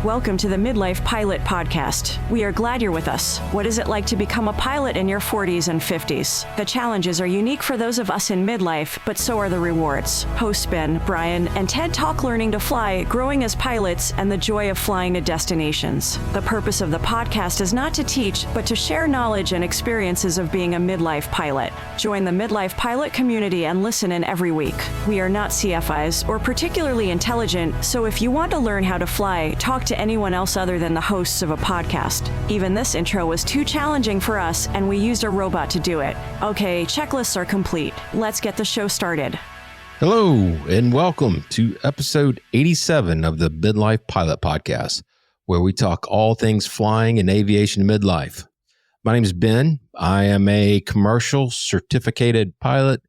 Welcome to the Midlife Pilot Podcast. We are glad you're with us. What is it like to become a pilot in your 40s and 50s? The challenges are unique for those of us in midlife, but so are the rewards. Hosts Ben, Brian, and Ted talk learning to fly, growing as pilots, and the joy of flying to destinations. The purpose of the podcast is not to teach, but to share knowledge and experiences of being a midlife pilot. Join the Midlife Pilot community and listen in every week. We are not CFIs or particularly intelligent, so if you want to learn how to fly, talk to anyone else other than the hosts of a podcast. Even this intro was too challenging for us, and we used a robot to do it. Okay, checklists are complete. Let's get the show started. Hello, and welcome to episode 87 of the Midlife Pilot Podcast, where we talk all things flying and aviation midlife. My name is Ben. I am a commercial certificated pilot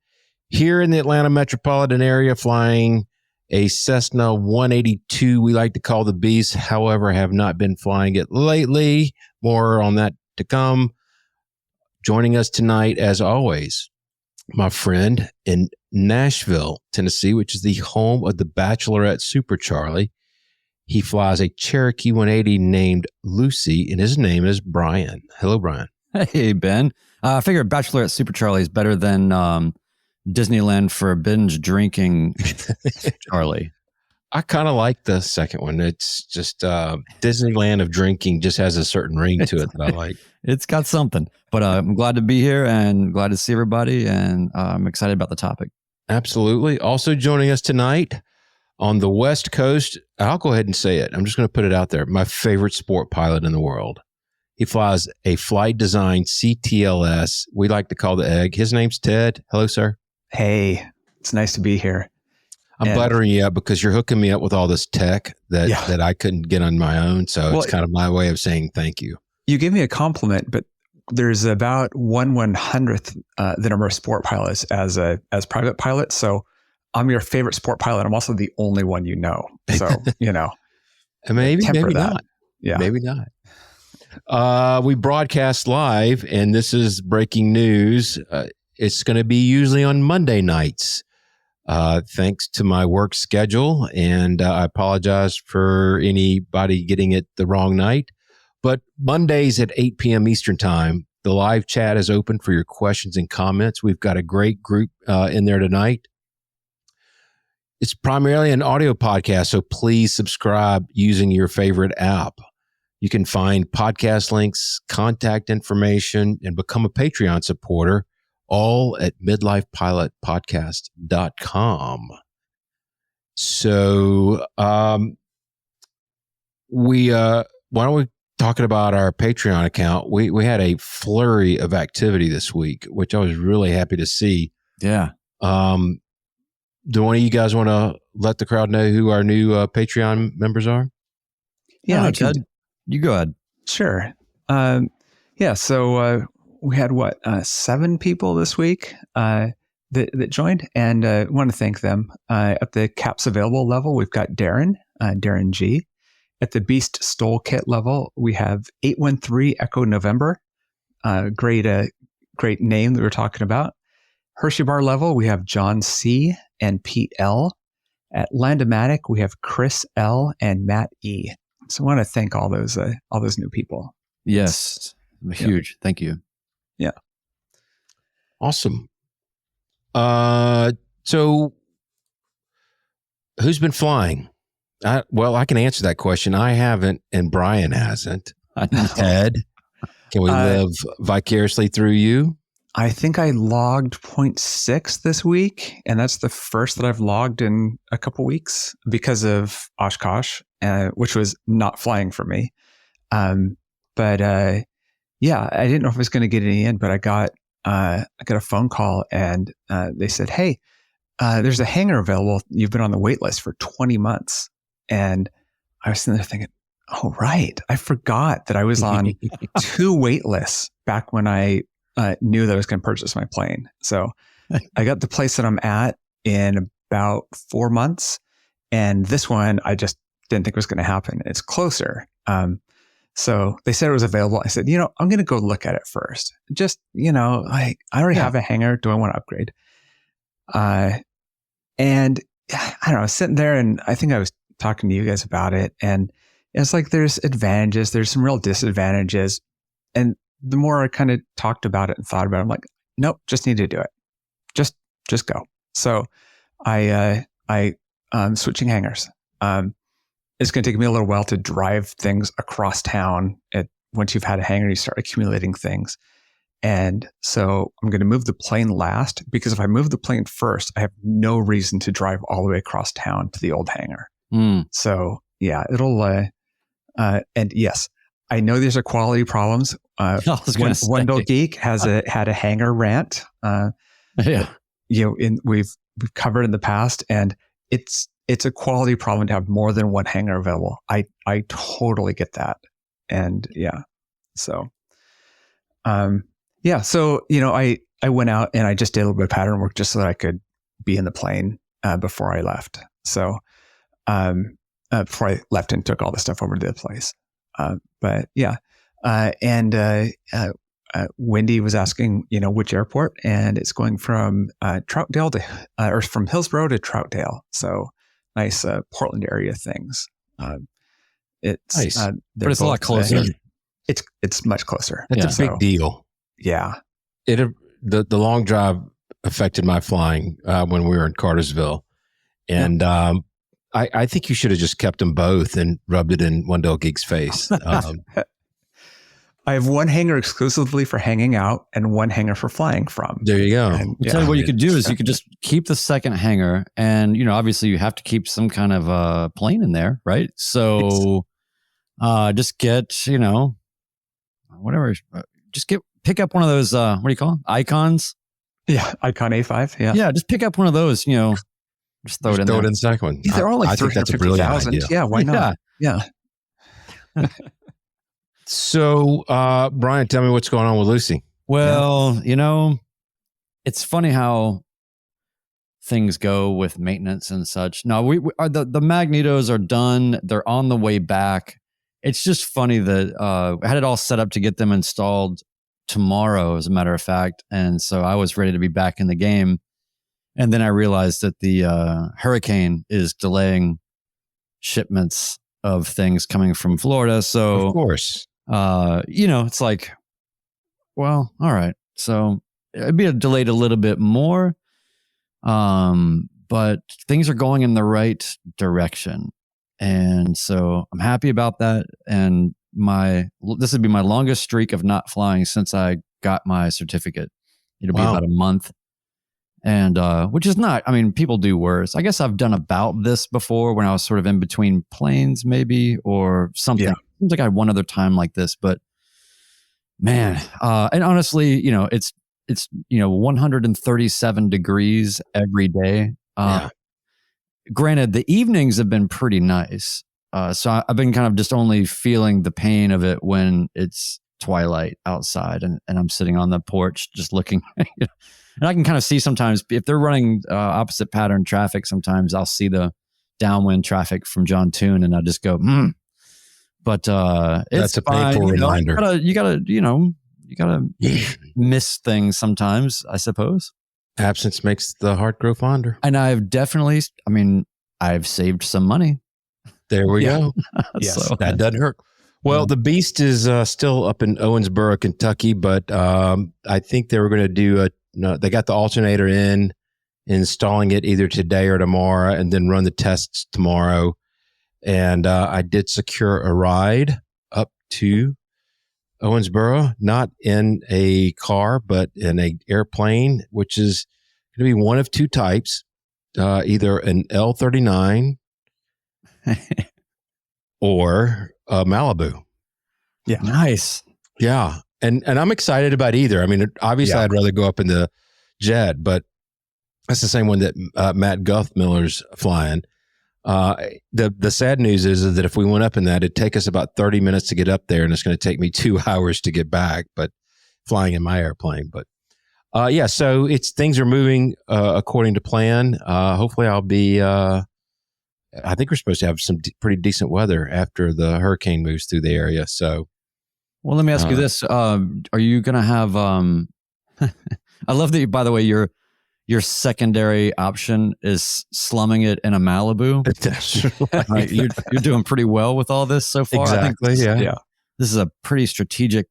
here in the Atlanta metropolitan area, flying a Cessna 182, we like to call the Beast. However, I have not been flying it lately. More on that to come. Joining us tonight, as always, my friend in Nashville, Tennessee, which is the home of the Bachelorette Super Charlie. He flies a Cherokee 180 named Lucy, and his name is Brian. Hello, Brian. Hey, Ben. I figured Bachelorette Super Charlie is better than Disneyland for a binge drinking Charlie. I kind of like the second one. It's just Disneyland of drinking just has a certain ring to it that I like. It's got something. But I'm glad to be here and glad to see everybody, and I'm excited about the topic. Absolutely. Also joining us tonight on the West Coast, I'll go ahead and say it. I'm just going to put it out there. My favorite sport pilot in the world. He flies a Flight Design CTLS. We like to call the egg. His name's Ted. Hello, sir. Hey, it's nice to be here. I'm buttering you up because you're hooking me up with all this tech that I couldn't get on my own. So it's kind of my way of saying thank you. You gave me a compliment, but there's about 1/100th the number of sport pilots as private pilots. So I'm your favorite sport pilot. I'm also the only one you know. So, maybe that. not. Yeah. Maybe not. We broadcast live, and this is breaking news. It's going to be usually on Monday nights, thanks to my work schedule. And I apologize for anybody getting it the wrong night. But Mondays at 8 p.m. Eastern Time, the live chat is open for your questions and comments. We've got a great group in there tonight. It's primarily an audio podcast, so please subscribe using your favorite app. You can find podcast links, contact information, and become a Patreon supporter, all at midlifepilotpodcast.com. So why don't we talk about our Patreon account? We had a flurry of activity this week, which I was really happy to see. Yeah. Do one of you guys want to let the crowd know who our new Patreon members are? Yeah, Ted, you go ahead. Sure. So we had 7 people this week that joined, and want to thank them. At the Caps Available level, we've got Darren G. At the Beast Stole Kit level, we have 813 Echo November. Great name that we're talking about. Hershey Bar level, we have John C. and Pete L. At Landomatic, we have Chris L. and Matt E. So I want to thank all those new people. Yes. Huge. Thank you. Yeah. Awesome. So who's been flying? I can answer that question. I haven't, and Brian hasn't. Ted, can we live vicariously through you? I think I logged 0.6 this week, and that's the first that I've logged in a couple weeks because of Oshkosh, which was not flying for me. Yeah, I didn't know if I was going to get any in, but I got a phone call, and they said, "Hey, there's a hangar available. You've been on the wait list for 20 months." And I was sitting there thinking, "Oh, right. I forgot that I was on 2 wait lists back when I knew that I was going to purchase my plane." So I got the place that I'm at in about 4 months. And this one, I just didn't think was going to happen. It's closer. So they said it was available. I said, I'm going to go look at it first. Just, I already have a hangar. Do I want to upgrade? And I don't know, I was sitting there, and I think I was talking to you guys about it. And it's like there's advantages, there's some real disadvantages. And the more I kind of talked about it and thought about it, I'm like, nope, just need to do it. Just go. So I'm switching hangars. It's going to take me a little while to drive things across town. Once you've had a hangar, you start accumulating things. And so I'm going to move the plane last, because if I move the plane first, I have no reason to drive all the way across town to the old hangar. So yeah, it'll, and yes, I know these are quality problems. Wendell Geek had a hangar rant. Yeah. We've covered in the past, and it's a quality problem to have more than one hangar available. I totally get that. And yeah, so, so, I went out and I just did a little bit of pattern work just so that I could be in the plane, before I left. So, before I left and took all the stuff over to the place. But yeah, Wendy was asking, which airport, and it's going from Troutdale or from Hillsborough to Troutdale. So nice Portland area things. It's nice, but it's a lot closer. It's much closer. It's a big deal. Yeah, the long drive affected my flying when we were in Cartersville, and I think you should have just kept them both and rubbed it in Wendell Geek's face. I have one hangar exclusively for hanging out and one hangar for flying from. There you go. I'll tell you what you could do is you could just keep the second hangar, and obviously you have to keep some kind of plane in there, right? So just get whatever. Just pick up one of those. What do you call them? Icons? Yeah, Icon A5. Yeah, yeah. Just pick up one of those. Just throw it in there. Throw it in the second one. Yeah, they're only I think that's a brilliant idea. Yeah, why not? Yeah. So, Brian, tell me what's going on with Lucy. Well, it's funny how things go with maintenance and such. No, we are the magnetos are done. They're on the way back. It's just funny that I had it all set up to get them installed tomorrow, as a matter of fact. And so I was ready to be back in the game. And then I realized that the hurricane is delaying shipments of things coming from Florida. So, of course, it's like, well, all right. So it'd be delayed a little bit more. But things are going in the right direction. And so I'm happy about that. And this would be my longest streak of not flying since I got my certificate. It'll be about a month. And, which is not, people do worse. I guess I've done about this before when I was sort of in between planes maybe, or something. Yeah. Seems like I had one other time like this, but man, and honestly, it's 137 degrees every day. Granted, the evenings have been pretty nice. So I've been kind of just only feeling the pain of it when it's twilight outside and I'm sitting on the porch just looking, and I can kind of see sometimes if they're running opposite pattern traffic, sometimes I'll see the downwind traffic from John Toon and I just go, But it's that's a painful reminder. You gotta miss things sometimes, I suppose. Absence makes the heart grow fonder. And I've definitely, I've saved some money. There we go. Yes, so, that doesn't hurt. Well, the Beast is still up in Owensboro, Kentucky, but I think they were going to do they got the alternator installing it either today or tomorrow, and then run the tests tomorrow. And I did secure a ride up to Owensboro, not in a car, but in an airplane, which is going to be one of two types, either an L-39 or a Malibu. Yeah. Nice. Yeah. And I'm excited about either. Obviously I'd rather go up in the jet, but that's the same one that Matt Guthmiller's flying. The sad news is that if we went up in that, it'd take us about 30 minutes to get up there, and it's going to take me 2 hours to get back, but flying in my airplane. But so things are moving according to plan. Hopefully I'll be, I think we're supposed to have some pretty decent weather after the hurricane moves through the area. So, well, let me ask you this. Are you going to have, I love that, by the way, you're your secondary option is slumming it in a Malibu. That's Right? You're doing pretty well with all this so far. Exactly. I think Yeah. this is a pretty strategic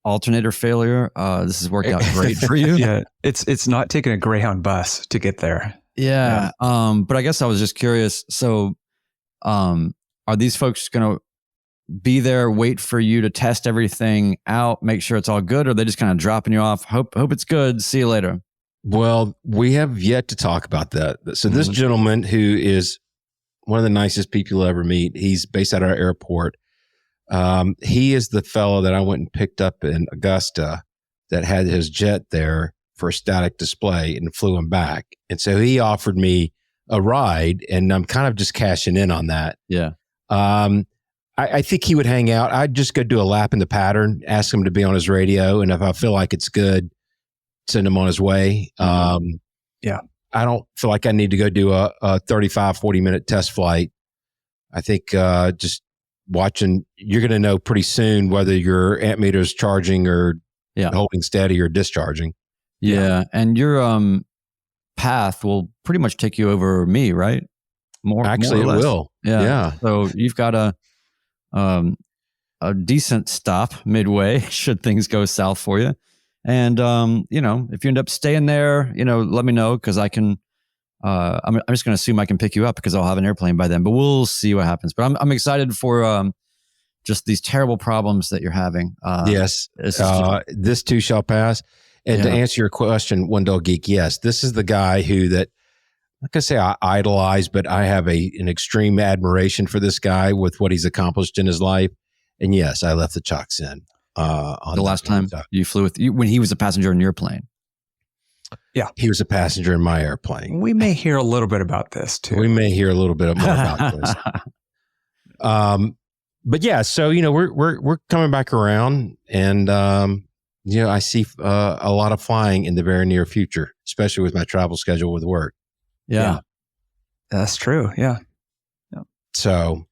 alternator failure. This has worked out great for you. Yeah, it's not taking a Greyhound bus to get there. Yeah. But I guess I was just curious. So, are these folks going to be there, wait for you to test everything out, make sure it's all good, or are they just kind of dropping you off? Hope it's good. See you later. Well, we have yet to talk about that. So this gentleman, who is one of the nicest people you'll ever meet, he's based at our airport. He is the fellow that I went and picked up in Augusta that had his jet there for a static display and flew him back. And so he offered me a ride, and I'm kind of just cashing in on that. Yeah. I think he would hang out. I'd just go do a lap in the pattern, ask him to be on his radio, and if I feel like it's good, send him on his way. Yeah. I don't feel like I need to go do a 35, 40-minute test flight. I think just watching, you're going to know pretty soon whether your amp meter is charging or holding steady or discharging. Yeah. And your path will pretty much take you over me, right? Actually, more or it less. will. Yeah. So you've got a decent stop midway should things go south for you. And, if you end up staying there, let me know, because I can, I'm just going to assume I can pick you up because I'll have an airplane by then, but we'll see what happens. But I'm excited for just these terrible problems that you're having. Yes. This too shall pass. And to answer your question, One Dog Geek, yes, this is the guy that, like I say, I idolize, but I have an extreme admiration for this guy with what he's accomplished in his life. And yes, I left the Chocks in. The last time you flew with you, when he was a passenger in your plane. Yeah. He was a passenger in my airplane. We may hear a little bit about this too. We may hear a little bit more about this. But yeah, so, we're coming back around, and, I see a lot of flying in the very near future, especially with my travel schedule with work. Yeah. That's true. Yeah. So,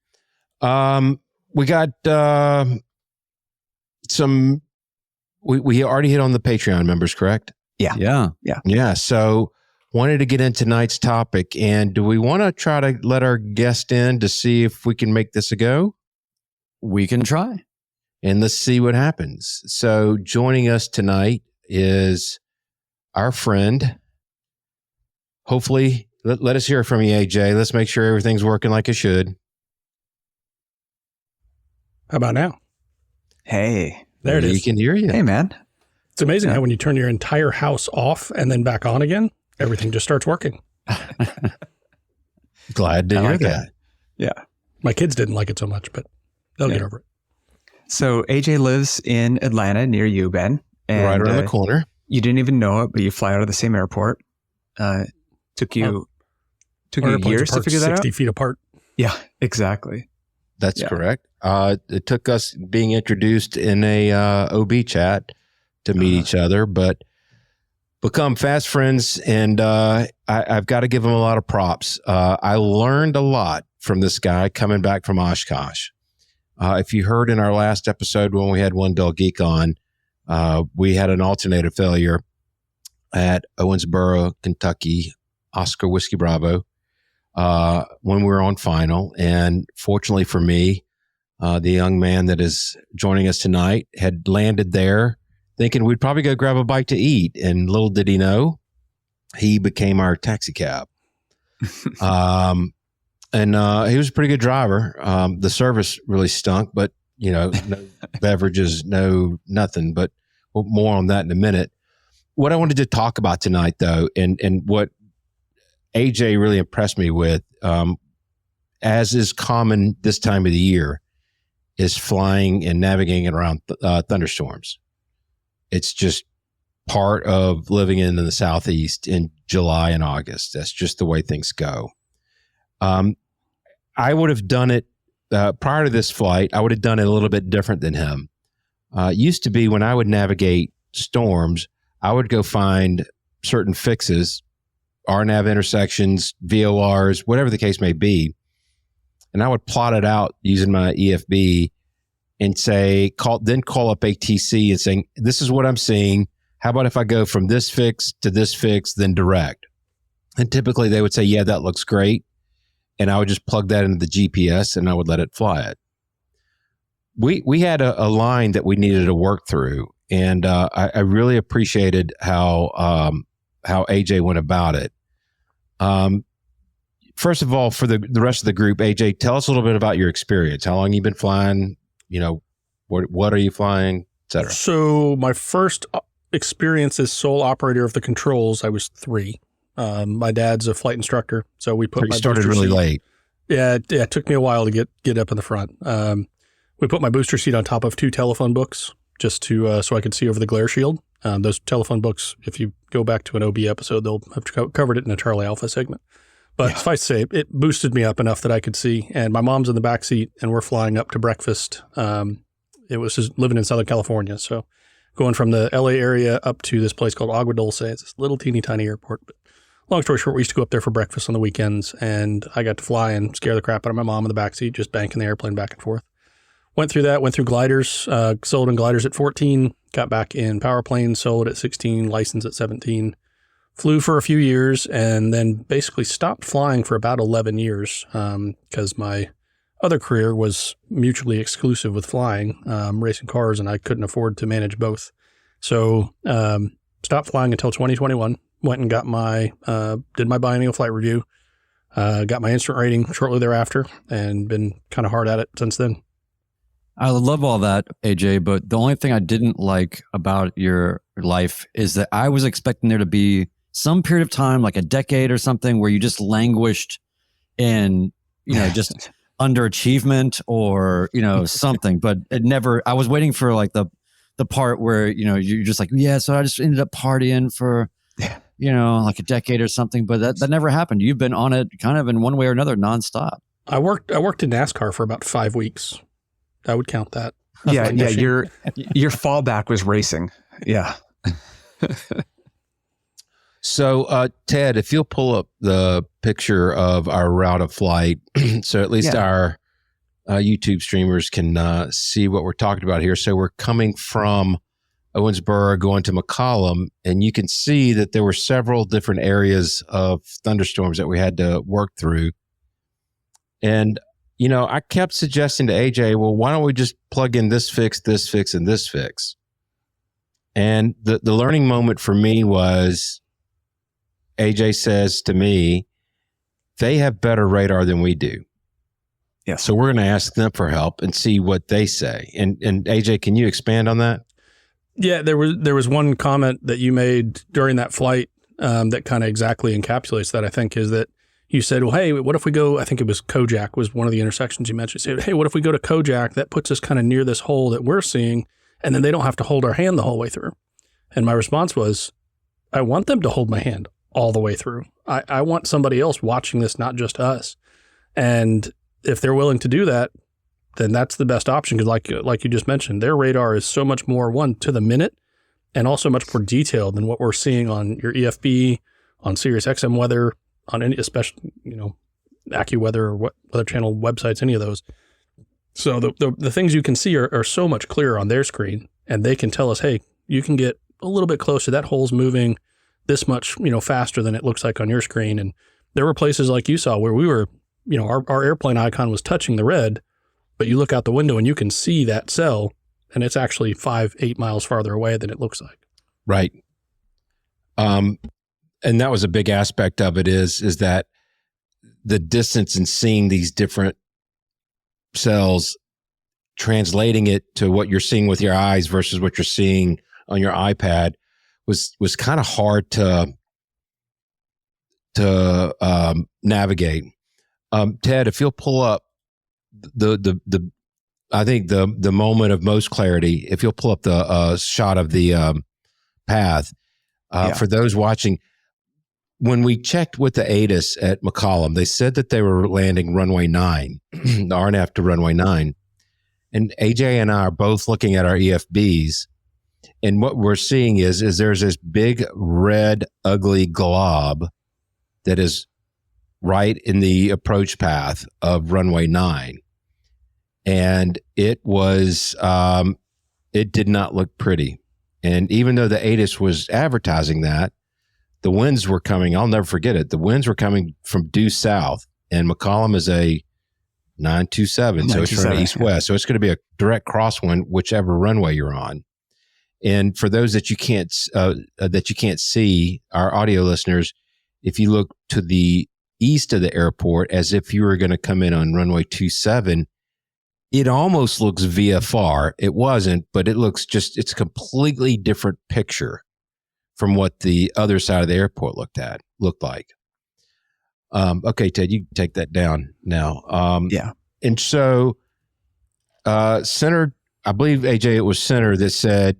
we got, we already hit on the Patreon members, correct? Yeah. Yeah. So wanted to get into tonight's topic, and do we want to try to let our guest in to see if we can make this a go? We can try. And let's see what happens. So joining us tonight is our friend. Hopefully, let us hear from you, AJ. Let's make sure everything's working like it should. How about now? Hey. There it is. We can hear you. Hey, man. It's amazing how when you turn your entire house off and then back on again, everything just starts working. Glad to hear that. Yeah. My kids didn't like it so much, but they'll get over it. So AJ lives in Atlanta near you, Ben. And, right around the corner. You didn't even know it, but you fly out of the same airport. Took you years to figure that out? 60 feet apart. Yeah, exactly. That's correct. It took us being introduced in a OB chat to meet each other, but become fast friends. And I've got to give him a lot of props. I learned a lot from this guy coming back from Oshkosh. If you heard in our last episode when we had One Dog Geek on, we had an alternator failure at Owensboro, Kentucky, Oscar Whiskey Bravo, when we were on final. And fortunately for me, the young man that is joining us tonight had landed there thinking we'd probably go grab a bite to eat. And little did he know, he became our taxi cab. And he was a pretty good driver. The service really stunk, but, no beverages, no nothing. But more on that in a minute. What I wanted to talk about tonight, though, and what AJ really impressed me with, as is common this time of the year, is flying and navigating around thunderstorms. It's just part of living in the Southeast in July and August. That's just the way things go. I would have done it prior to this flight. I would have done it a little bit different than him. Used to be when I would navigate storms, I would go find certain fixes, RNAV intersections, VORs, whatever the case may be. And I would plot it out using my EFB and say, call up ATC and saying, this is what I'm seeing. how about if I go from this fix to this fix, then direct? And typically they would say, yeah, that looks great. And I would just plug that into the GPS and I would let it fly it. We had a line that we needed to work through. And I really appreciated how AJ went about it. First of all, for the rest of the group, AJ, tell us a little bit about your experience. How long you been flying? You know, what are you flying, et cetera? So my first experience as sole operator of the controls, I was 3. My dad's a flight instructor, so we put. You started really late. Yeah, it took me a while to get up in the front. We put my booster seat on top of 2 telephone books just to so I could see over the glare shield. Those telephone books, if you go back to an OB episode, they'll have covered it in a Charlie Alpha segment. But suffice to say, it boosted me up enough that I could see. And my mom's in the back seat, and we're flying up to breakfast. It was just living in Southern California, so going from the LA area up to this place called Agua Dulce. It's this little teeny tiny airport. But long story short, we used to go up there for breakfast on the weekends, and I got to fly and scare the crap out of my mom in the backseat, just banking the airplane back and forth. Went through that, went through gliders, sold in gliders at 14, got back in power planes, sold at 16, licensed at 17, flew for a few years, and then basically stopped flying for about 11 years because my other career was mutually exclusive with flying, racing cars, and I couldn't afford to manage both. So stopped flying until 2021. Went and got did my biennial flight review, got my instrument rating shortly thereafter, and been kind of hard at it since then. I love all that, AJ, but the only thing I didn't like about your life is that I was expecting there to be some period of time, like a decade or something, where you just languished in, just underachievement or, something, but it never, I was waiting for like the part where, you're just like, yeah, so I just ended up partying for, like a decade or something, but that never happened. You've been on it kind of in one way or another nonstop. I worked in NASCAR for about 5 weeks. I would count that. Yeah. Your fallback was racing. Yeah. So, Ted, if you'll pull up the picture of our route of flight, so at least our YouTube streamers can see what we're talking about here. So we're coming from Owensboro going to McCollum, and you can see that there were several different areas of thunderstorms that we had to work through. And I kept suggesting to AJ, well, why don't we just plug in this fix, and this fix? And the learning moment for me was AJ says to me, they have better radar than we do. Yeah. So we're going to ask them for help and see what they say. And AJ, can you expand on that? Yeah, there was one comment that you made during that flight that kind of exactly encapsulates that, I think, is that you said, well, hey, what if we go, I think it was Kojak was one of the intersections you mentioned. You said, hey, what if we go to Kojak? That puts us kind of near this hole that we're seeing, and then they don't have to hold our hand the whole way through. And my response was, I want them to hold my hand all the way through. I want somebody else watching this, not just us. And if they're willing to do that, then that's the best option. Because like you just mentioned, their radar is so much more, one, to the minute, and also much more detailed than what we're seeing on your EFB, on Sirius XM weather, on any, especially, AccuWeather or what Weather Channel websites, any of those. So the things you can see are so much clearer on their screen, and they can tell us, hey, you can get a little bit closer. That hole's moving this much, faster than it looks like on your screen. And there were places like you saw where we were, our airplane icon was touching the red, but you look out the window and you can see that cell, and it's actually 5-8 miles farther away than it looks like. Right. And that was a big aspect of it is that the distance and seeing these different cells, translating it to what you're seeing with your eyes versus what you're seeing on your iPad was kind of hard to navigate. Ted, if you'll pull up I think the moment of most clarity, if you'll pull up the shot of the path for those watching. When we checked with the ATIS at McCollum, they said that they were landing runway 9, the RNF to runway 9. And AJ and I are both looking at our EFBs. And what we're seeing is there's this big, red, ugly glob that is right in the approach path of runway 9. And it was, it did not look pretty. And even though the ATIS was advertising that, the winds were coming. I'll never forget it. The winds were coming from due south, and McCollum is a 927, so it's from east-west. So it's going to be a direct crosswind, whichever runway you're on. And for those that you can't see, our audio listeners, if you look to the east of the airport, as if you were going to come in on runway 27, it almost looks VFR. It wasn't, but it looks it's a completely different picture from what the other side of the airport looked like. Okay, Ted, you can take that down now. Yeah. And so, Center, I believe, AJ, it was Center that said,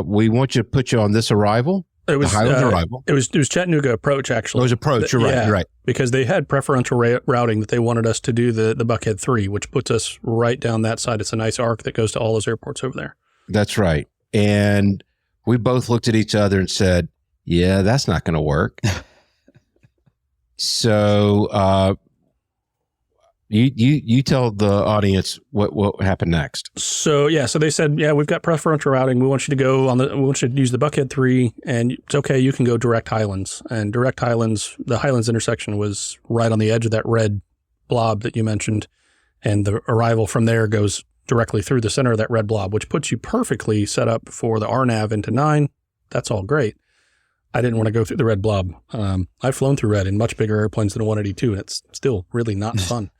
we want you to put you on this arrival. It was arrival. It was Chattanooga approach, actually. It was approach. You're right. Yeah, you're right. Because they had preferential routing that they wanted us to do the Buckhead 3, which puts us right down that side. It's a nice arc that goes to all those airports over there. That's right. And we both looked at each other and said, yeah, that's not going to work. So you tell the audience what happened next. So they said, we've got preferential routing. We want you to go we want you to use the Buckhead 3, and it's okay. You can go direct Highlands, and direct Highlands. The Highlands intersection was right on the edge of that red blob that you mentioned, and the arrival from there goes directly through the center of that red blob, which puts you perfectly set up for the RNAV into 9. That's all great. I didn't want to go through the red blob. I've flown through red in much bigger airplanes than a 182, and it's still really not fun.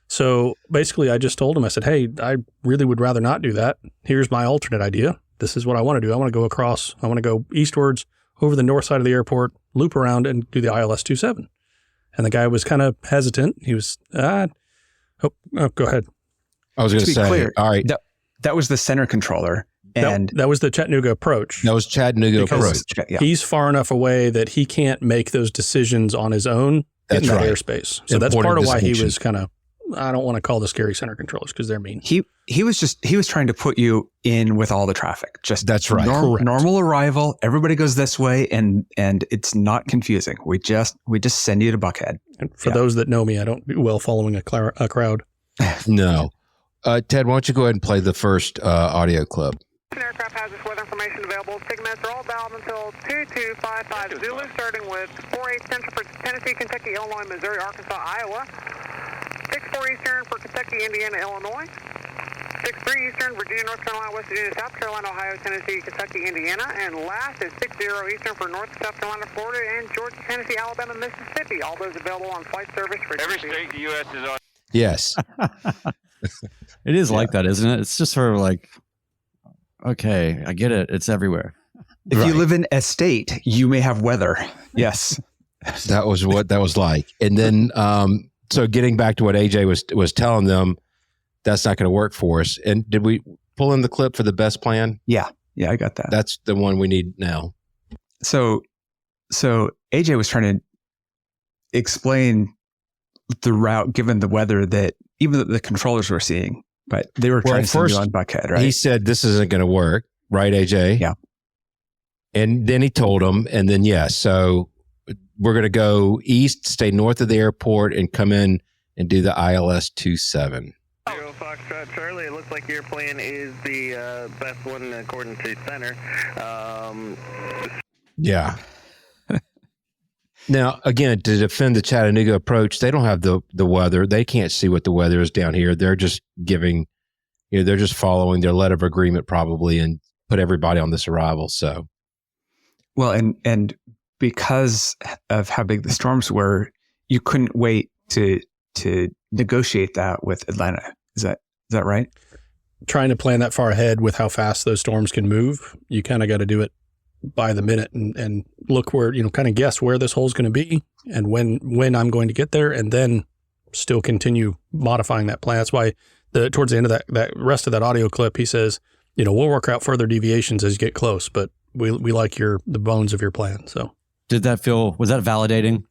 So basically, I just told him, I said, hey, I really would rather not do that. Here's my alternate idea. This is what I want to do. I want to go across. I want to go eastwards over the north side of the airport, loop around, and do the ILS-27. And the guy was kind of hesitant. He was, go ahead. I was going to say, clear, all right. That was the center controller. And that was the Chattanooga approach. That was Chattanooga approach. He's far enough away that he can't make those decisions on his own in that airspace. So that's part of why he was kind of, I don't want to call the scary center controllers because they're mean. He was trying to put you in with all the traffic. Just that's right. Normal arrival. Everybody goes this way, and it's not confusing. We just send you to Buckhead. And for those that know me, I don't do well following a crowd. No. Ted, why don't you go ahead and play the first audio clip? Aircraft has this weather information available. Sigmets are all dialed until 2255 Zulu, starting with 48 Central for Tennessee, Kentucky, Illinois, Missouri, Arkansas, Iowa. 64 Eastern for Kentucky, Indiana, Illinois. 63 Eastern, Virginia, North Carolina, West Virginia, South Carolina, Ohio, Tennessee, Kentucky, Indiana. And last is 60 Eastern for North, South Carolina, Florida, and Georgia, Tennessee, Alabama, Mississippi. All those available on flight service for every state the U.S. is on. Yes. It is like that, isn't it? It's just sort of like, okay, I get it. It's everywhere. If you live in a state, you may have weather. Yes. That was what that was like. And then, so getting back to what AJ was telling them, that's not going to work for us. And did we pull in the clip for the best plan? Yeah, I got that. That's the one we need now. So AJ was trying to explain the route given the weather that even the controllers were seeing, but they were trying to send you on Buckhead, right? He said this isn't going to work, right, AJ? Yeah. And then he told them, and then so we're going to go east, stay north of the airport, and come in and do the ILS-27. Zero Foxtrot Charlie, it looks like your plan is the best one according to center. Yeah. Now, again, to defend the Chattanooga approach, they don't have the weather. They can't see what the weather is down here. They're just giving, they're just following their letter of agreement probably and put everybody on this arrival. So, well, and because of how big the storms were, you couldn't wait to negotiate that with Atlanta. Is that right? Trying to plan that far ahead with how fast those storms can move, you kind of got to do it by the minute and look where, kind of guess where this hole's going to be and when I'm going to get there, and then still continue modifying that plan. That's why towards the end of that rest of that audio clip, he says, we'll work out further deviations as you get close, but we like the bones of your plan. So was that validating?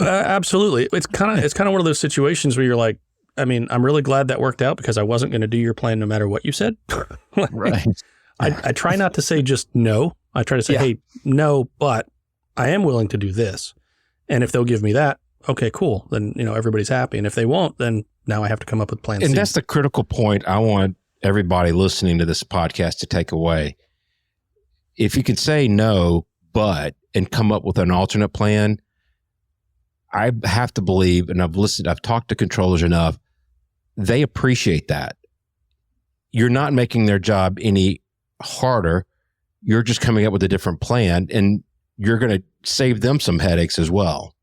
Absolutely. It's kind of one of those situations where you're like, I mean, I'm really glad that worked out because I wasn't going to do your plan no matter what you said. Right. I try not to say just no. I try to say, hey, no, but I am willing to do this. And if they'll give me that, okay, cool. Then, everybody's happy. And if they won't, then now I have to come up with plan C. And that's the critical point I want everybody listening to this podcast to take away. if you can say no, but, and come up with an alternate plan, I have to believe, and I've talked to controllers enough, they appreciate that. You're not making their job any harder. You're just coming up with a different plan, and you're going to save them some headaches as well.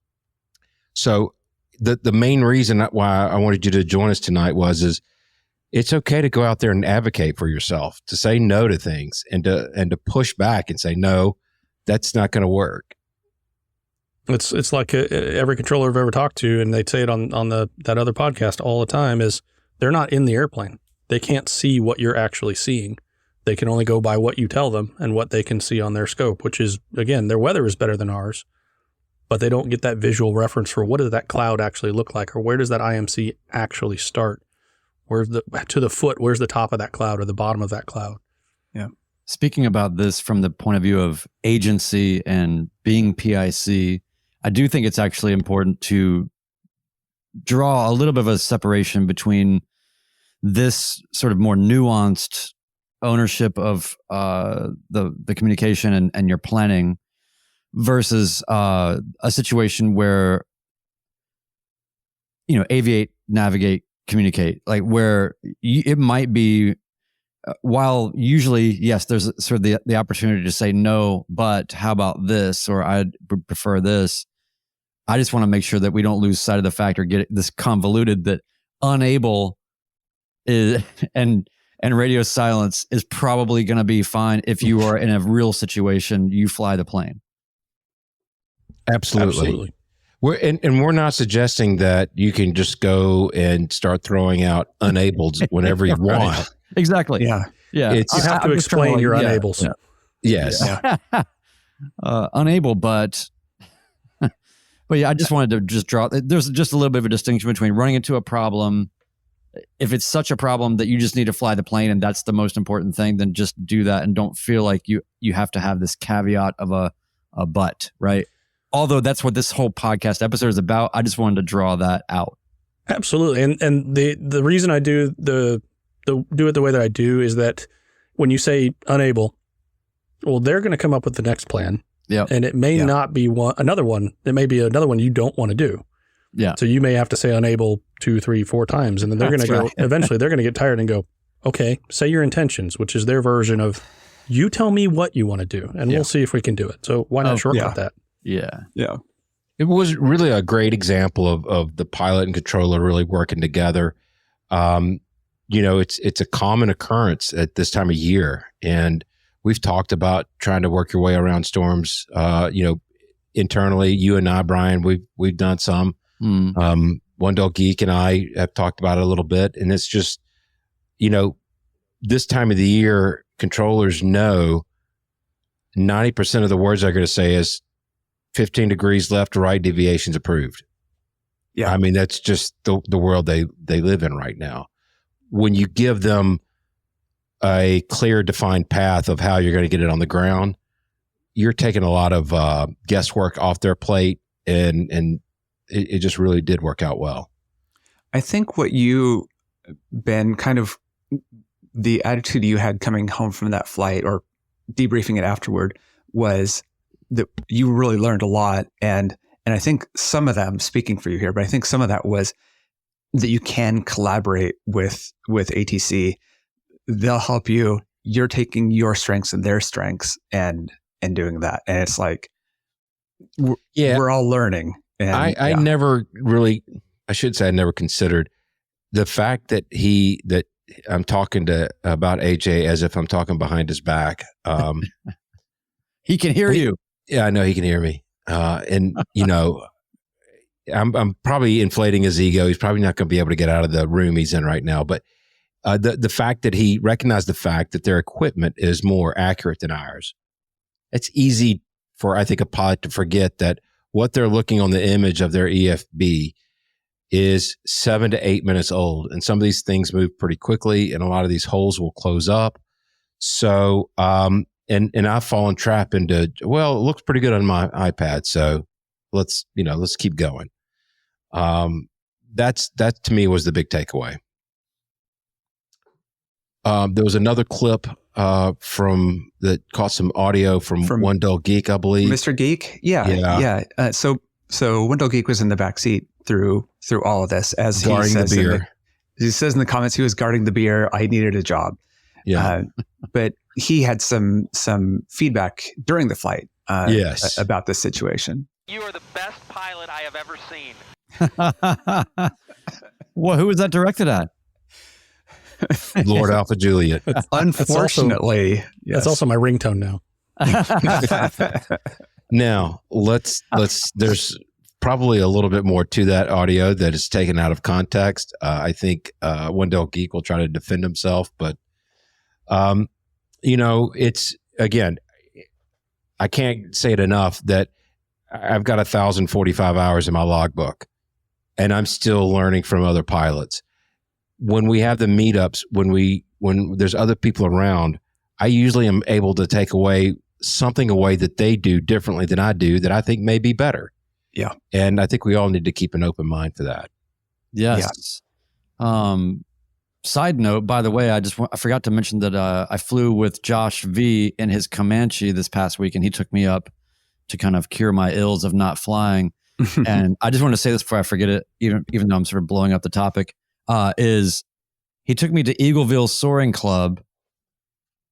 So the main reason why I wanted you to join us tonight is it's okay to go out there and advocate for yourself, to say no to things and to push back and say, no, that's not going to work. It's like every controller I've ever talked to, and they say it on that other podcast all the time, is they're not in the airplane. They can't see what you're actually seeing. They can only go by what you tell them and what they can see on their scope, which is, again, their weather is better than ours, but they don't get that visual reference for what does that cloud actually look like, or where does that IMC actually start? Where's to the foot, where's the top of that cloud or the bottom of that cloud? Yeah. Speaking about this from the point of view of agency and being PIC, I do think it's actually important to draw a little bit of a separation between this sort of more nuanced ownership of the communication and your planning versus a situation where, aviate, navigate, communicate, like where it might be, while usually, yes, there's sort of the opportunity to say no, but how about this, or I'd prefer this. I just want to make sure that we don't lose sight of the fact or get this convoluted that unable is and radio silence is probably going to be fine if you are in a real situation. You fly the plane. Absolutely. We're not suggesting that you can just go and start throwing out unables whenever you Right. want. Exactly. Yeah. Yeah. You have to explain your unables. Yeah. Yes. Yeah. Unable, but yeah, I just wanted to just draw. There's just a little bit of a distinction between running into a problem. If it's such a problem that you just need to fly the plane and that's the most important thing, then just do that and don't feel like you have to have this caveat of a but, right? Although that's what this whole podcast episode is about. I just wanted to draw that out. Absolutely. And the reason I do do it the way that I do is that when you say unable, well, they're going to come up with the next plan. Yeah. And it may not be another one. It may be another one you don't want to do. Yeah. So you may have to say unable 2, 3, 4 times. And then they're going to go, eventually they're going to get tired and go, okay, say your intentions, which is their version of you tell me what you want to do and we'll see if we can do it. So why not shortcut that? Yeah. Yeah. It was really a great example of the pilot and controller really working together. It's a common occurrence at this time of year. And we've talked about trying to work your way around storms, internally. You and I, Brian, we've done some. One Dog Geek and I have talked about it a little bit. And it's just, this time of the year, controllers know 90% of the words they're going to say is 15 degrees left to right, deviations approved. Yeah. I mean, that's just the world they live in right now. When you give them a clear, defined path of how you're going to get it on the ground, you're taking a lot of guesswork off their plate, and it just really did work out well. I think what you, Ben, kind of the attitude you had coming home from that flight or debriefing it afterward was that you really learned a lot. And I think some of them, speaking for you here, but I think some of that was that you can collaborate with ATC. They'll help you. You're taking your strengths and their strengths and doing that. And it's like, we're all learning. And I never really, I should say I never considered the fact that I'm talking about AJ as if I'm talking behind his back. He can hear you. Yeah, I know he can hear me. I'm probably inflating his ego. He's probably not going to be able to get out of the room he's in right now. But the fact that he recognized the fact that their equipment is more accurate than ours. It's easy for, I think, a pilot to forget that what they're looking on the image of their EFB is 7 to 8 minutes old. And some of these things move pretty quickly and a lot of these holes will close up. So, and I've fallen trap into, well, it looks pretty good on my iPad. So let's keep going. That to me was the big takeaway. There was another clip from that caught some audio from One Dull Geek, I believe. Mr. Geek. Yeah. So One Dull Geek was in the back seat through all of this, as guarding he says the beer. He says in the comments he was guarding the beer. I needed a job. Yeah. But he had some feedback during the flight yes. about this situation. You are the best pilot I have ever seen. Well, who was that directed at? Lord Alpha Juliet. Unfortunately, That's also my ringtone now. Now, there's probably a little bit more to that audio that is taken out of context. I think One Dull Geek will try to defend himself, but it's, again, I can't say it enough that I've got 1,045 hours in my logbook, and I'm still learning from other pilots. When we have the meetups, when there's other people around, I usually am able to take something away that they do differently than I do that I think may be better. Yeah. And I think we all need to keep an open mind for that. Yes. Yeah. Side note, by the way, I forgot to mention that I flew with Josh V in his Comanche this past week, and he took me up to kind of cure my ills of not flying. And I just want to say this before I forget it, even though I'm sort of blowing up the topic, is he took me to Eagleville Soaring Club,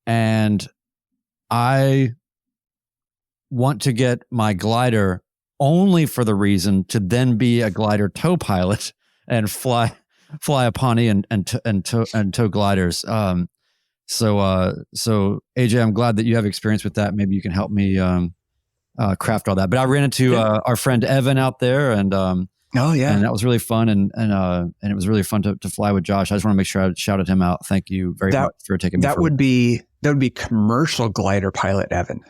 and I want to get my glider only for the reason to then be a glider tow pilot and fly a Pawnee and tow gliders. So AJ, I'm glad that you have experience with that. Maybe you can help me craft all that. But I ran into our friend Evan out there, and and that was really fun, and it was really fun to fly with Josh. I just want to make sure I shouted him out. Thank you very much for taking me. That would be commercial glider pilot Evan.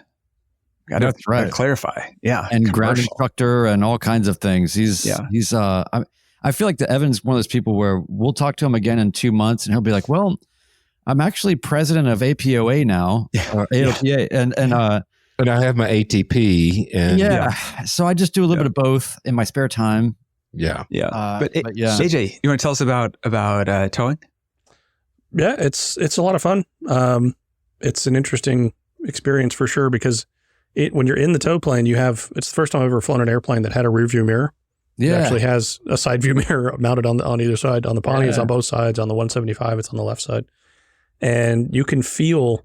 That's right. Gotta clarify. Yeah. And ground instructor and all kinds of things. I feel like the Evan's one of those people where we'll talk to him again in 2 months and he'll be like, well, I'm actually president of APOA now, or AOPA. And I have my ATP. And so I just do a little bit of both in my spare time. Yeah. But AJ, you want to tell us about towing? Yeah, it's a lot of fun. It's an interesting experience for sure, because when you're in the tow plane, it's the first time I've ever flown an airplane that had a rear view mirror. Yeah. It actually has a side view mirror mounted on either side. On the Pawnee, it's on both sides. On the 175, it's on the left side. And you can feel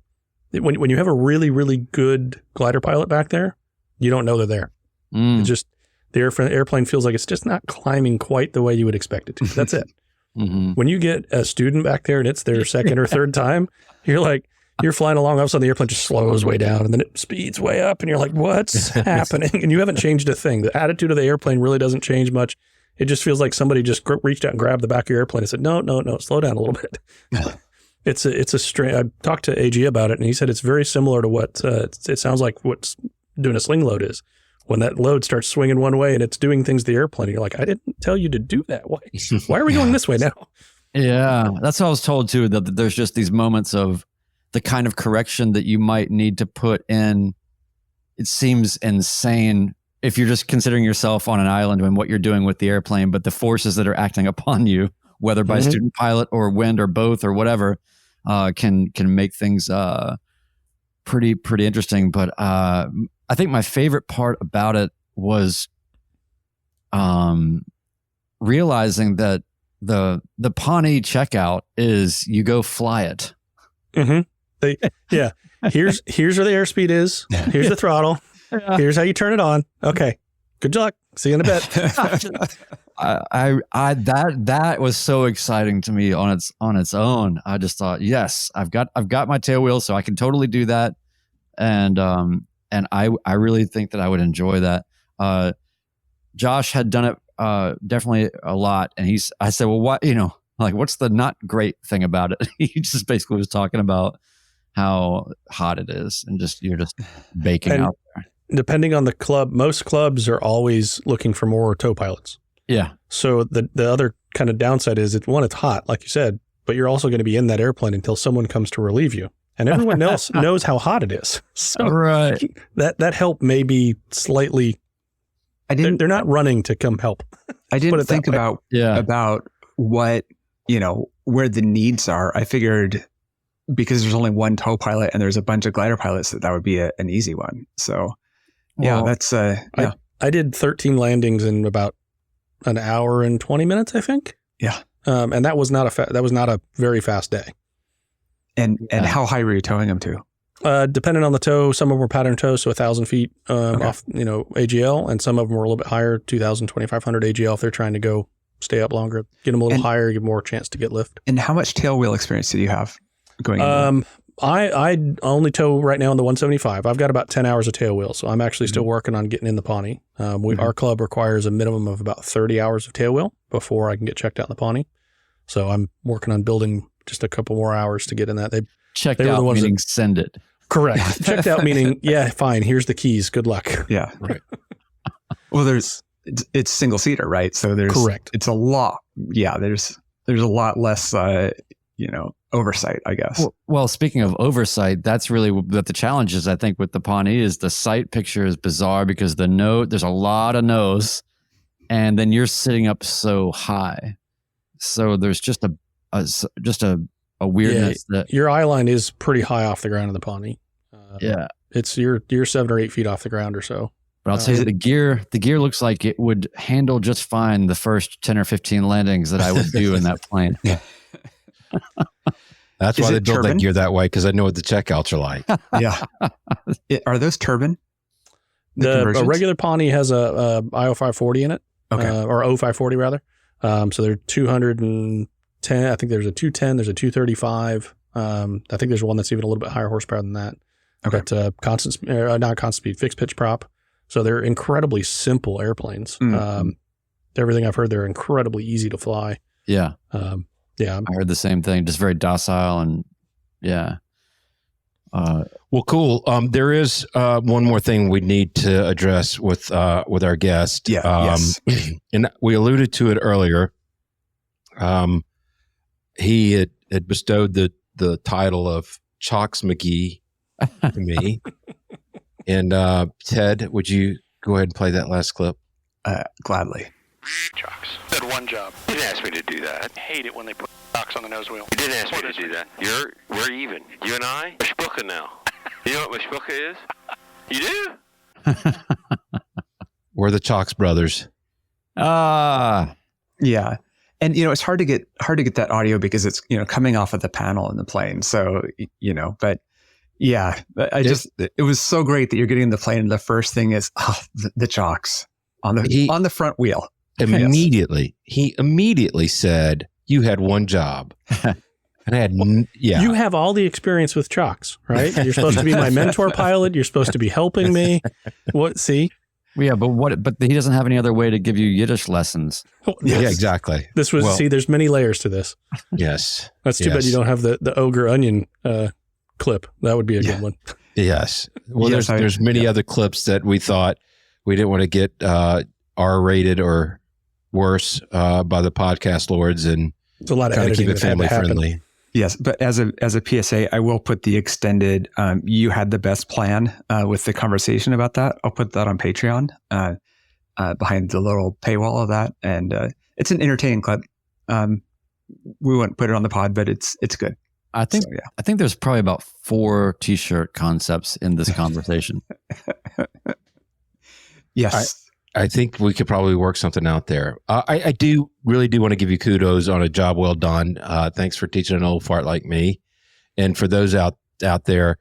when you have a really, really good glider pilot back there, you don't know they're there. It's just the airplane feels like it's just not climbing quite the way you would expect it to. That's it. Mm-hmm. When you get a student back there and it's their second or third time, you're flying along, all of a sudden the airplane just slows way down and then it speeds way up and you're like, what's happening? And you haven't changed a thing. The attitude of the airplane really doesn't change much. It just feels like somebody just reached out and grabbed the back of your airplane and said, no, slow down a little bit. It's a strange, I talked to AG about it and he said it's very similar to what it sounds like what's doing a sling load is. When that load starts swinging one way and it's doing things to the airplane, you're like, I didn't tell you to do that. Why are we going this way now? Yeah, that's what I was told too, that there's just these moments of the kind of correction that you might need to put in. It seems insane if you're just considering yourself on an island and what you're doing with the airplane, but the forces that are acting upon you, whether by student pilot or wind or both or whatever, can make things pretty interesting. But I think my favorite part about it was realizing that the Pawnee checkout is you go fly it. Mm-hmm. Here's where the airspeed is. Here's the throttle. Here's how you turn it on. Okay. Good luck. See you in a bit. That was so exciting to me on its own. I just thought, yes, I've got my tail wheel, so I can totally do that. And I really think that I would enjoy that. Josh had done it definitely a lot, and I said, well, what, what's the not great thing about it? He just basically was talking about how hot it is and you're just baking out there. Depending on the club, most clubs are always looking for more tow pilots. Yeah. So the other kind of downside is it's hot, like you said, but you're also going to be in that airplane until someone comes to relieve you. And everyone else knows how hot it is. So right. That help may be slightly, they're not running to come help. I didn't think about what, where the needs are. I figured because there's only one tow pilot and there's a bunch of glider pilots, that would be an easy one. So Well, that's yeah. I did 13 landings in about an hour and 20 minutes, I think. Yeah. And that was not a very fast day. And how high were you towing them to? Depending on the tow, some of them were pattern tow, so 1,000 feet off, AGL, and some of them were a little bit higher, 2,000, 2,500 AGL if they're trying to go stay up longer, get them a little higher, give more chance to get lift. And how much tail wheel experience did you have going in? I only tow right now on the 175. I've got about 10 hours of tail wheel, so I'm actually still working on getting in the Pawnee. Our club requires a minimum of about 30 hours of tail wheel before I can get checked out in the Pawnee. So I'm working on building just a couple more hours to get in that. Checked out meaning send it. Correct. Checked out meaning, yeah, fine, here's the keys. Good luck. Yeah. Right. Well, it's single seater, right? So Correct. It's a lot. Yeah. There's a lot less, oversight, I guess. Well, speaking of oversight, that's really what the challenge is, I think, with the Pawnee is the sight picture is bizarre because there's a lot of nose and then you're sitting up so high. So there's just a weirdness that your eye line is pretty high off the ground in the Pawnee. It's you're 7 or 8 feet off the ground or so. But I'll tell you, the gear looks like it would handle just fine the first 10 or 15 landings that I would do in that plane. Yeah. That's why they build that gear that way, because I know what the checkouts are like. Yeah. Are those turbine? A regular Pawnee has a IO540 in it. Okay. Or O540 rather. So they're 210. I think there's a 210. There's a 235. I think there's one that's even a little bit higher horsepower than that. Okay. But not constant speed, fixed pitch prop. So they're incredibly simple airplanes. Everything I've heard, they're incredibly easy to fly. Yeah. Yeah. I heard the same thing. Just very docile and yeah. Well, cool. There is one more thing we need to address with our guest. Yeah. Yes. And we alluded to it earlier. He had bestowed the title of Chocks McGee to me. And Ted, would you go ahead and play that last clip? Gladly. Chocks. Said one job. You didn't ask me to do that. I hate it when they put chocks on the nose wheel. You didn't ask me to do that. We're even. You and I are Mishpucha now. You know what Mishpucha is? You do? We're the Chocks brothers. Yeah. And it's hard to get that audio because it's coming off of the panel in the plane. So but yeah, it was so great that you're getting in the plane and the first thing is the Chocks on the front wheel. Immediately, he immediately said, "You had one job." And I had, You have all the experience with Chocks, right? You're supposed to be my mentor pilot. You're supposed to be helping me. What? See? Yeah, but he doesn't have any other way to give you Yiddish lessons. Yeah, exactly. There's many layers to this. Yes. That's too bad you don't have the ogre onion clip. That would be a good one. Yes. Well, Yes, there's many other clips that we thought we didn't want to get R-rated or worse by the podcast lords, and it's a lot of trying to editing keep it family friendly. Yes, but as a PSA, I will put the extended. You had the best plan with the conversation about that. I'll put that on Patreon behind the little paywall of that, and it's an entertaining clip. We won't put it on the pod, but it's good. I think I think there's probably about 4 T-shirt concepts in this conversation. Yes. I think we could probably work something out there. I really do want to give you kudos on a job well done. Thanks for teaching an old fart like me. And for those out there,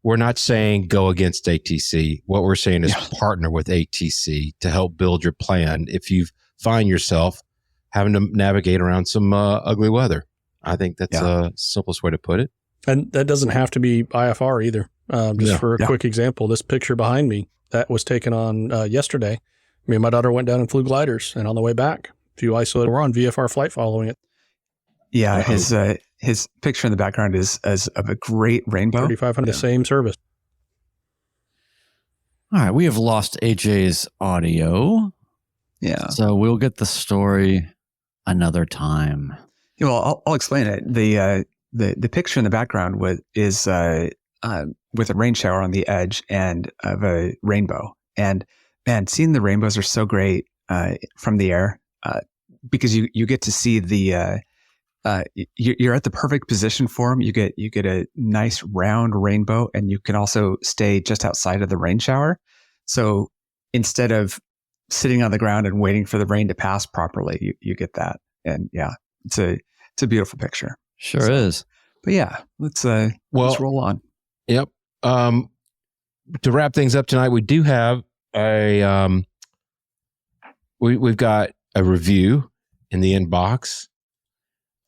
we're not saying go against ATC. What we're saying is partner with ATC to help build your plan if you find yourself having to navigate around some ugly weather. I think that's the simplest way to put it. And that doesn't have to be IFR either. For a quick example, this picture behind me, that was taken on yesterday. Me and my daughter went down and flew gliders, and on the way back, a few isolated were on VFR flight following it. Yeah, his picture in the background is of a great rainbow. 3,500, the same service. All right, we have lost AJ's audio. Yeah. So we'll get the story another time. Yeah, well, I'll explain it. The picture in the background is with a rain shower on the edge and of a rainbow. And man, seeing the rainbows are so great from the air because you get to see the you're at the perfect position for them. You get a nice round rainbow, and you can also stay just outside of the rain shower. So instead of sitting on the ground and waiting for the rain to pass properly, you get that. And yeah, it's a beautiful picture. Sure is. But yeah, let's roll on. Yep. To wrap things up tonight, we do have we've got a review in the inbox.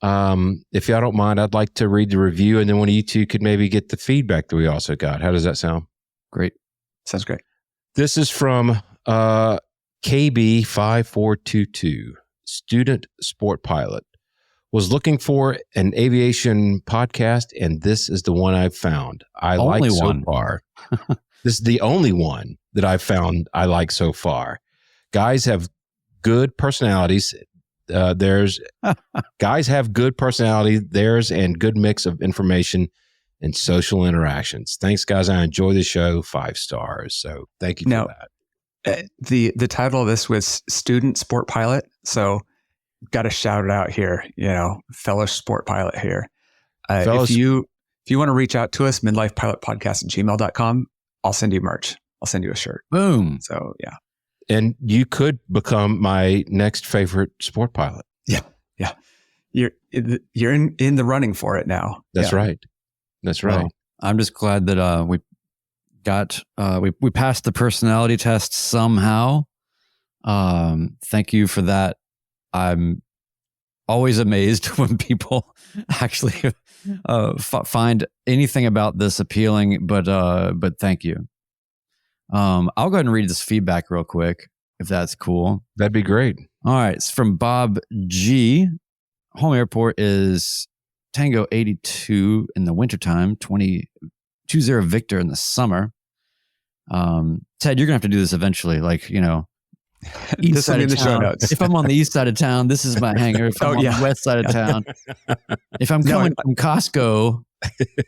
If y'all don't mind, I'd like to read the review, and then one of you two could maybe get the feedback that we also got. How does that sound? Great. Sounds great. This is from KB5422, student sport pilot. Was looking for an aviation podcast, and this is the one I've found. Only one. So far. This is the only one that I've found I like so far. Guys have good personalities. Guys have good personality. Theirs and good mix of information and social interactions. Thanks, guys. I enjoy the show. 5 stars. So thank you for that. The title of this was Student Sport Pilot. So got to shout it out here, fellow sport pilot here. If you want to reach out to us, midlifepilotpodcast@gmail.com, I'll send you merch. I'll send you a shirt. Boom. So yeah. And you could become my next favorite sport pilot. Yeah. Yeah. You're in the running for it now. That's right. That's right. Well, I'm just glad that we got we passed the personality test somehow. Thank you for that. I'm always amazed when people actually find anything about this appealing, but thank you. I'll go ahead and read this feedback real quick, if that's cool. That'd be great. All right. It's from Bob G. Home airport is Tango 82 in the wintertime, 20 Victor in the summer. Ted, you're going to have to do this eventually. This will be in the show notes. If I'm on the east side of town, this is my hangar. If I'm on the west side of town, if I'm coming from Costco.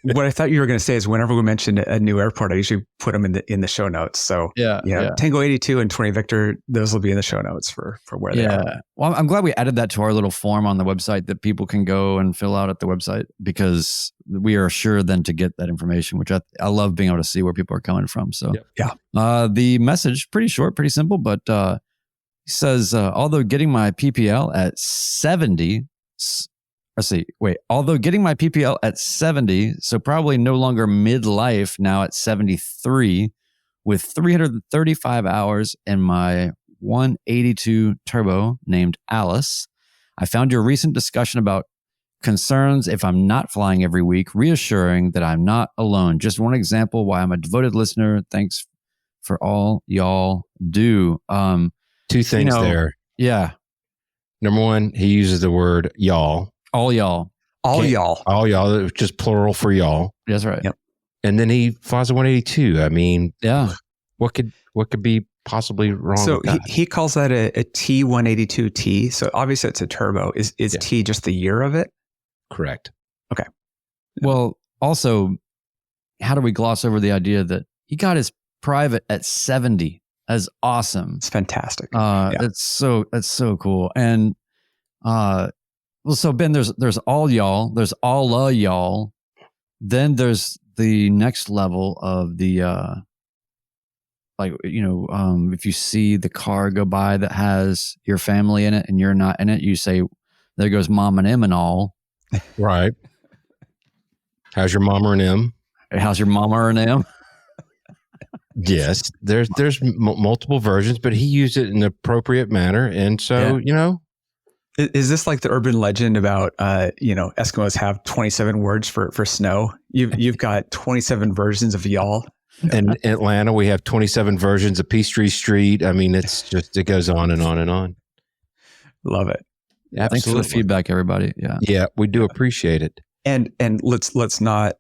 What I thought you were going to say is whenever we mention a new airport, I usually put them in the show notes. So Tango 82 and 20 Victor, those will be in the show notes for where they are. Well, I'm glad we added that to our little form on the website that people can go and fill out at the website, because we are sure then to get that information, which I love being able to see where people are coming from. So the message, pretty short, pretty simple, but he says, although getting my PPL at 70, although getting my PPL at 70, so probably no longer midlife now at 73, with 335 hours in my 182 turbo named Alice. I found your recent discussion about concerns if I'm not flying every week reassuring that I'm not alone. Just one example why I'm a devoted listener. Thanks for all y'all do. 2 things there. Yeah. Number one, he uses the word y'all. All y'all. All y'all, just plural for y'all. That's right. Yep. And then he flies a 182. I mean, what could be possibly wrong with that? he calls that a T182T. So obviously it's a turbo. Is T just the year of it? Correct. Okay. Well, also, how do we gloss over the idea that he got his private at 70? That's awesome. It's fantastic. That's so cool. And so Ben, there's all y'all, there's all y'all. Then there's the next level of the if you see the car go by that has your family in it and you're not in it, you say, there goes Mom and M and all. Right. How's your mama and M? How's your mama and M? Yes, there's multiple versions, but he used it in an appropriate manner, and so Is this like the urban legend about Eskimos have 27 words for snow? You've got 27 versions of y'all. In Atlanta, we have 27 versions of Peachtree Street. I mean, it goes on and on and on. Love it. Absolutely. Thanks for the feedback, everybody. Yeah, we do appreciate it. And let's not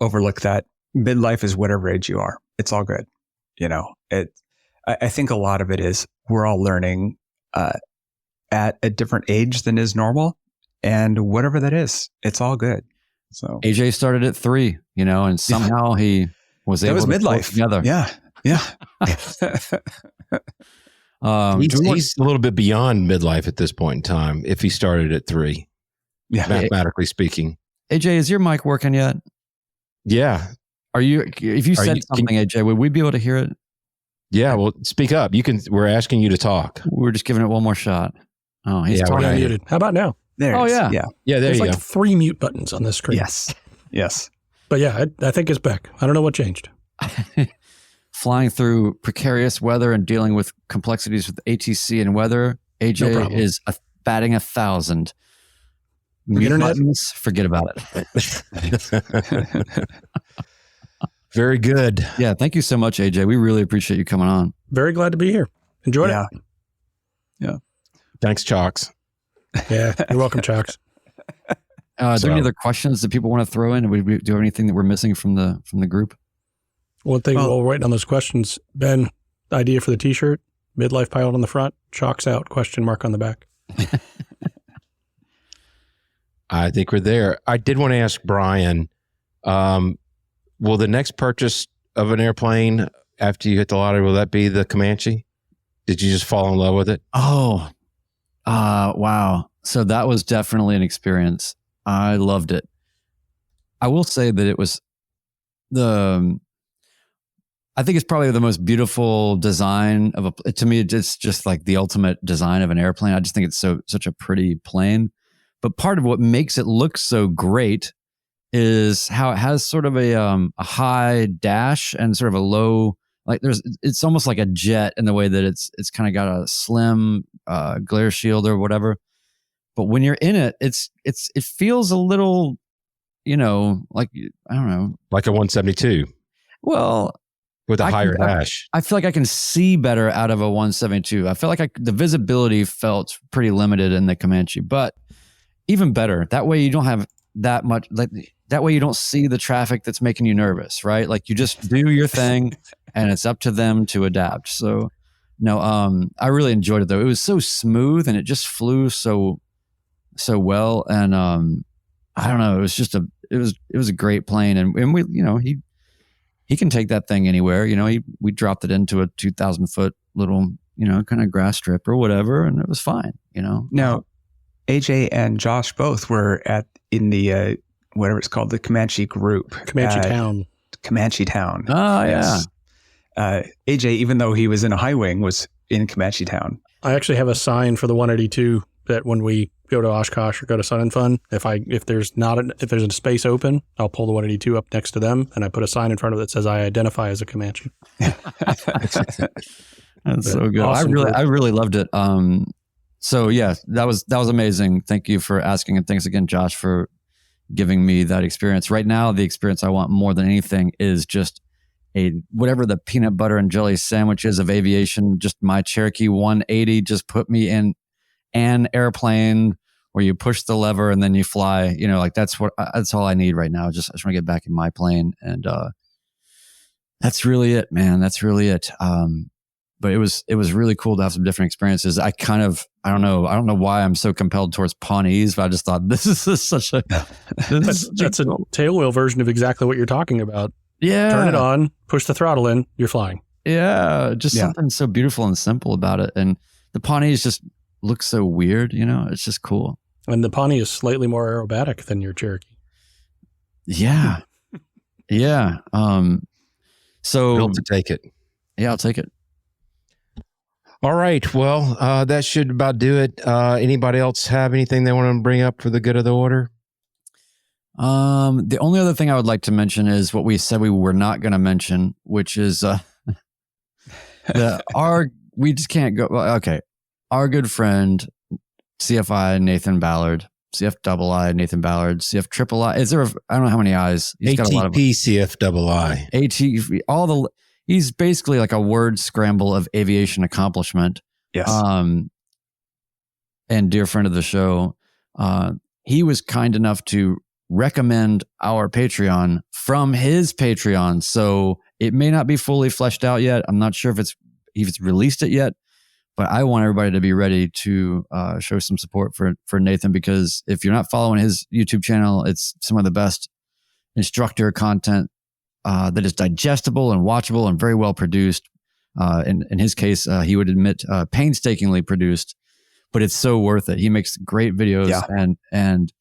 overlook that midlife is whatever age you are. It's all good. I think a lot of it is we're all learning at a different age than is normal, and whatever that is, it's all good. So AJ started at 3, and somehow he was able to midlife together. Yeah. He's a little bit beyond midlife at this point in time. If he started at 3, mathematically speaking. AJ, is your mic working yet? Yeah. Are you? If you said something, AJ, would we be able to hear it? Yeah. Well, speak up. We're asking you to talk. We're just giving it one more shot. Oh, he's talking. We're muted. How about now? There it is. Yeah. Yeah. Yeah. There There's you like go. 3 mute buttons on this screen. Yes. But yeah, I think it's back. I don't know what changed. Flying through precarious weather and dealing with complexities with ATC and weather. AJ is batting 1,000. Mute buttons, forget about it. Very good. Yeah, thank you so much, AJ. We really appreciate you coming on. Very glad to be here. Enjoyed it. Yeah. Thanks, Chocks. Yeah, you're welcome, Chocks. Are there any other questions that people want to throw in? Do we do anything that we're missing from the group? One thing while we're waiting on those questions, Ben, idea for the T-shirt, midlife pilot on the front, Chocks out, question mark on the back. I think we're there. I did want to ask Brian, will the next purchase of an airplane after you hit the lottery, will that be the Comanche? Did you just fall in love with it? Oh, wow. So that was definitely an experience. I loved it. I will say that it was I think it's probably the most beautiful design to me, it's just like the ultimate design of an airplane. I just think it's such a pretty plane. But part of what makes it look so great is how it has sort of a high dash and sort of a low, like it's almost like a jet in the way that it's kind of got a slim glare shield or whatever. But when you're in it, it feels a little, like, I don't know, like a 172. Well, with a higher dash. I feel like I can see better out of a 172. I feel like the visibility felt pretty limited in the Comanche, but even better. That way you don't have that much, like that way you don't see the traffic that's making you nervous, right? Like you just do your thing and it's up to them to adapt. So no, I really enjoyed it though. It was so smooth and it just flew so well. And I don't know, it was just it was a great plane. And we, he can take that thing anywhere. We dropped it into a 2,000 foot little, kind of grass strip or whatever. And it was fine, Now, AJ and Josh both were in the, whatever it's called, the Comanche group. Comanche Town. Comanche Town. Oh, yeah. AJ, even though he was in a high wing, was in Comanche Town. I actually have a sign for the 182 that when we go to Oshkosh or go to Sun and Fun, if there's a space open, I'll pull the 182 up next to them and I put a sign in front of it that says I identify as a Comanche. That's so good. Awesome I really loved it. So yeah, that was amazing. Thank you for asking, and thanks again, Josh, for giving me that experience. Right now, the experience I want more than anything is just whatever the peanut butter and jelly sandwich is of aviation. Just my Cherokee 180. Just put me in an airplane where you push the lever and then you fly. Like that's all I need right now. I just want to get back in my plane, and that's really it, man. That's really it. But it was really cool to have some different experiences. I don't know why I'm so compelled towards Pawnees, but I just thought this is such a that's a tail wheel version of exactly what you're talking about. Yeah, turn it on, push the throttle in, you're flying. Yeah, something so beautiful and simple about it. And the Pawnees just look so weird, it's just cool. And the Pawnee is slightly more aerobatic than your Cherokee. Yeah, yeah. So built to take it. Yeah, I'll take it. All right. Well, that should about do it. Anybody else have anything they want to bring up for the good of the order? The only other thing I would like to mention is what we said we were not going to mention, which is we just can't go. Okay, our good friend CFI Nathan Ballard, CFII Nathan Ballard, CFIII. Is there? I don't know how many I's. He's got a lot of CFII. He's basically like a word scramble of aviation accomplishment. Yes. And dear friend of the show, he was kind enough to recommend our Patreon from his Patreon. So it may not be fully fleshed out yet. I'm not sure if it's released it yet, but I want everybody to be ready to show some support for Nathan, because if you're not following his YouTube channel, it's some of the best instructor content that is digestible and watchable and very well produced. In his case, he would admit painstakingly produced, but it's so worth it. He makes great videos, and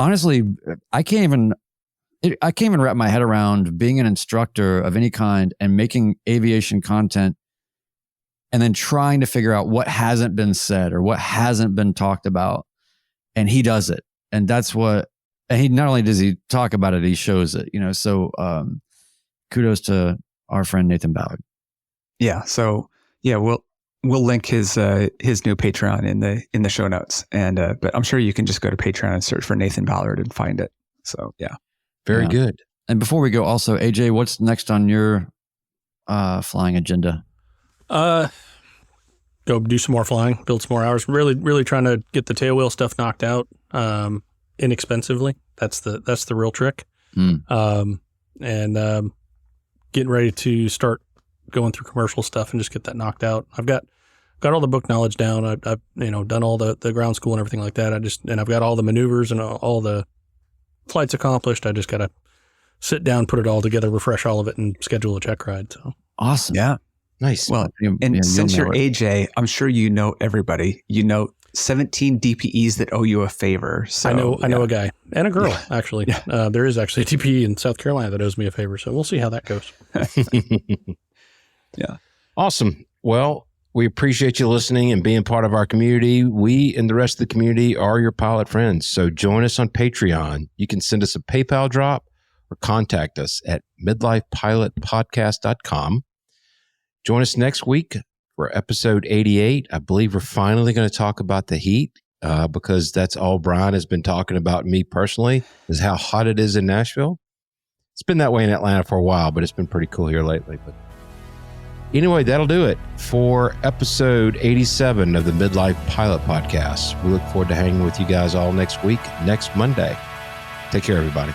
honestly, I can't even wrap my head around being an instructor of any kind and making aviation content and then trying to figure out what hasn't been said or what hasn't been talked about. And he does it. And that's what, and he not only does he talk about it, he shows it, so kudos to our friend Nathan Ballard. Yeah. So yeah, we'll link his new Patreon in the show notes. And but I'm sure you can just go to Patreon and search for Nathan Ballard and find it. So yeah. Very good. And before we go, also, AJ, what's next on your flying agenda? Go do some more flying, build some more hours. Really, really trying to get the tailwheel stuff knocked out inexpensively. That's the real trick. And getting ready to start going through commercial stuff and just get that knocked out. I've got all the book knowledge down. I've done all the ground school and everything like that. I've got all the maneuvers and all the flights accomplished. I just got to sit down, put it all together, refresh all of it, and schedule a check ride. So awesome. Yeah. Nice. Well, since you're AJ, I'm sure you know everybody. 17 DPEs that owe you a favor. So I know a guy and a girl, actually. Yeah. There is actually a DPE in South Carolina that owes me a favor. So we'll see how that goes. Yeah. Awesome. Well, we appreciate you listening and being part of our community. We and the rest of the community are your pilot friends. So join us on Patreon. You can send us a PayPal drop or contact us at midlifepilotpodcast.com. Join us next week for episode 88. I believe we're finally going to talk about the heat because that's all Brian has been talking about me personally, is how hot it is in Nashville. It's been that way in Atlanta for a while, but it's been pretty cool here lately. But anyway, that'll do it for episode 87 of the Midlife Pilot Podcast. We look forward to hanging with you guys all next week, next Monday. Take care, everybody.